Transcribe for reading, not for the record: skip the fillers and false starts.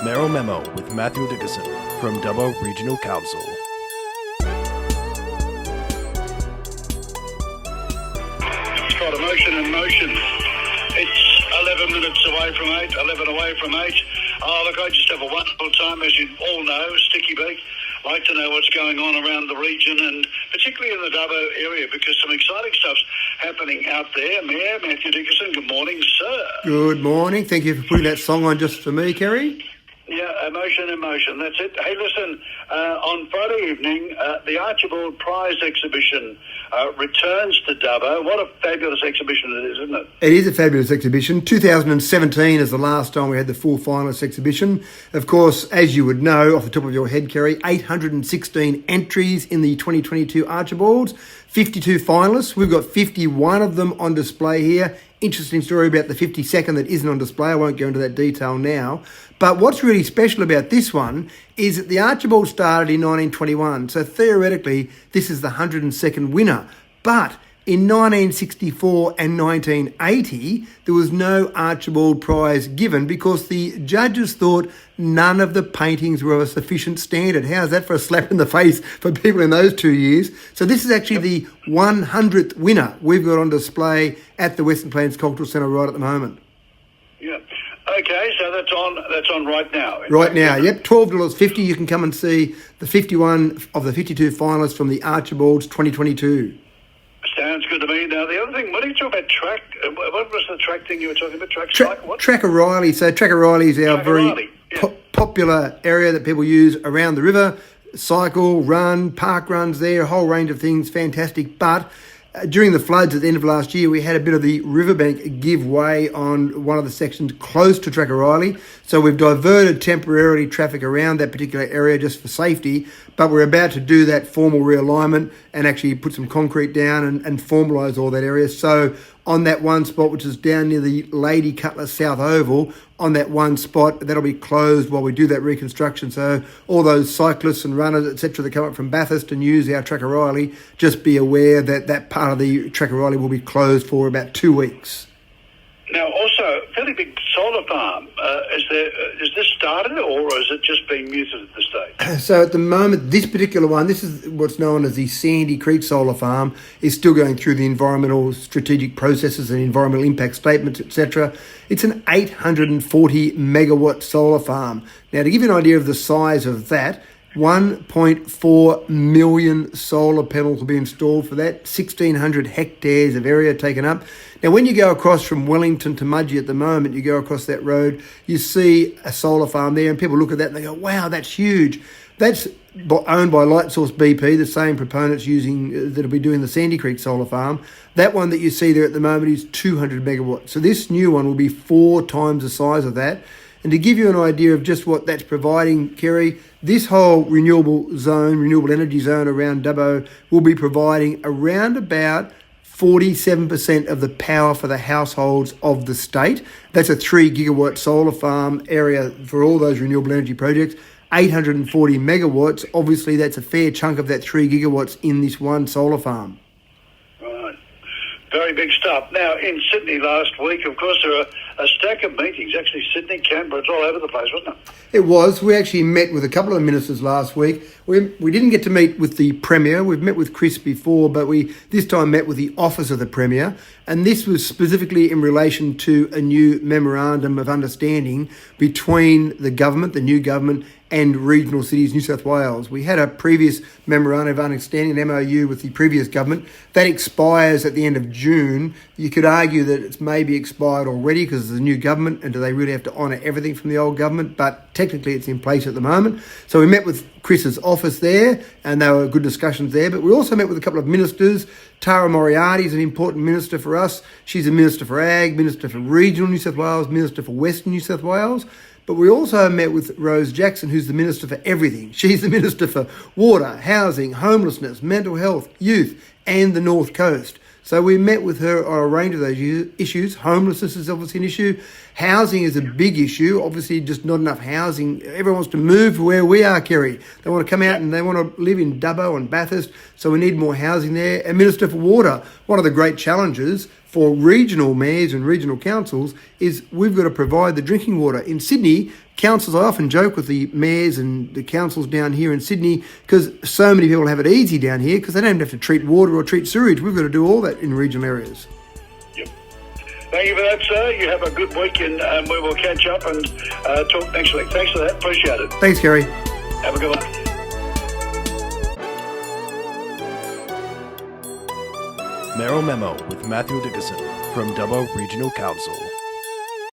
Mayoral Memo with Mathew Dickerson from Dubbo Regional Council. Got a motion in motion. It's 11 minutes away from 8, 11 away from 8. Oh, look, I just have a wonderful time, as you all know, Sticky Beak. Like to know what's going on around the region and particularly in the Dubbo area because some exciting stuff's happening out there. Mayor Mathew Dickerson, good morning, sir. Good morning. Thank you for putting that song on just for me, Kerry. Yeah, emotion, that's it. Hey, listen, on Friday evening, the Archibald Prize exhibition returns to Dubbo. What a fabulous exhibition it is, isn't it? It is a fabulous exhibition. 2017 is the last time we had the full finalist exhibition. Of course, as you would know, off the top of your head, Kerry, 816 entries in the 2022 Archibalds, 52 finalists. We've got 51 of them on display here. Interesting story about the 52nd that isn't on display. I won't go into that detail now. But what's really special about this one is that the Archibald started in 1921. So theoretically, this is the 102nd winner. But in 1964 and 1980, there was no Archibald Prize given because the judges thought none of the paintings were of a sufficient standard. How's that for a slap in the face for people in those 2 years? So this is actually the 100th winner we've got on display at the Western Plains Cultural Centre right at the moment. Yeah. Okay, so that's on right now. Right now, yep, $12.50. You can come and see the 51 of the 52 finalists from the Archibalds 2022. Sounds good to me. Now, the other thing, what are you talking about track? What was the track thing you were talking about? Track O'Reilly. So Track O'Reilly is our very popular area that people use around the river. Cycle, run, park runs there, a whole range of things, fantastic. But during the floods at the end of last year, we had a bit of the riverbank give way on one of the sections close to Track O'Reilly. So we've diverted temporarily traffic around that particular area just for safety. But we're about to do that formal realignment and actually put some concrete down and formalise all that area. So on that one spot, which is down near the Lady Cutler South Oval, on that one spot, that'll be closed while we do that reconstruction. So all those cyclists and runners, etc., that come up from Bathurst and use our Track O'Reilly, just be aware that that part of the Track O'Reilly will be closed for about 2 weeks. Now, also, fairly big solar farm. Is this started or is it just being muted at this stage? So at the moment, this particular one, this is what's known as the Sandy Creek Solar Farm, is still going through the environmental strategic processes and environmental impact statements, etc. It's an 840 megawatt solar farm. Now, to give you an idea of the size of that, 1.4 million solar panels will be installed for that, 1,600 hectares of area taken up. Now, when you go across from Wellington to Mudgee at the moment, you go across that road, you see a solar farm there, and people look at that and they go, wow, that's huge. That's owned by Lightsource BP, the same proponents that'll be doing the Sandy Creek solar farm. That one that you see there at the moment is 200 megawatts. So this new one will be 4 times the size of that. And to give you an idea of just what that's providing, Kerry, this whole renewable energy zone around Dubbo will be providing around about 47% of the power for the households of the state. That's a 3 gigawatt solar farm area for all those renewable energy projects. 840 megawatts, obviously that's a fair chunk of that 3 gigawatts in this one solar farm. Right. Very big stuff. Now, in Sydney last week, of course, there are a stack of meetings. Actually, Sydney, Canberra, it's all over the place, wasn't it? It was. We actually met with a couple of ministers last week. We didn't get to meet with the Premier. We've met with Chris before, but we this time met with the Office of the Premier. And this was specifically in relation to a new memorandum of understanding between the government, the new government, and Regional Cities New South Wales. We had a previous memorandum of understanding, an MOU, with the previous government. That expires at the end of June. You could argue that it's maybe expired already because it's a new government, and do they really have to honour everything from the old government? But technically it's in place at the moment. So we met with Chris's office there, and there were good discussions there. But we also met with a couple of ministers. Tara Moriarty is an important minister for us. She's a Minister for Ag, Minister for Regional New South Wales, Minister for Western New South Wales. But we also met with Rose Jackson, who's the Minister for everything. She's the Minister for Water, Housing, Homelessness, Mental Health, Youth, and the North Coast. So we met with her on a range of those issues. Homelessness is obviously an issue. Housing is a big issue. Obviously, just not enough housing. Everyone wants to move where we are, Kerry. They want to come out and they want to live in Dubbo and Bathurst. So we need more housing there. And Minister for Water, one of the great challenges for regional mayors and regional councils is we've got to provide the drinking water. In Sydney, councils, I often joke with the mayors and the councils down here in Sydney because so many people have it easy down here because they don't have to treat water or treat sewage. We've got to do all that in regional areas. Yep. Thank you for that, sir. You have a good week and we will catch up and talk next week. Thanks for that. Appreciate it. Thanks, Kerry. Have a good one. Mayoral Memo with Mathew Dickerson from Dubbo Regional Council.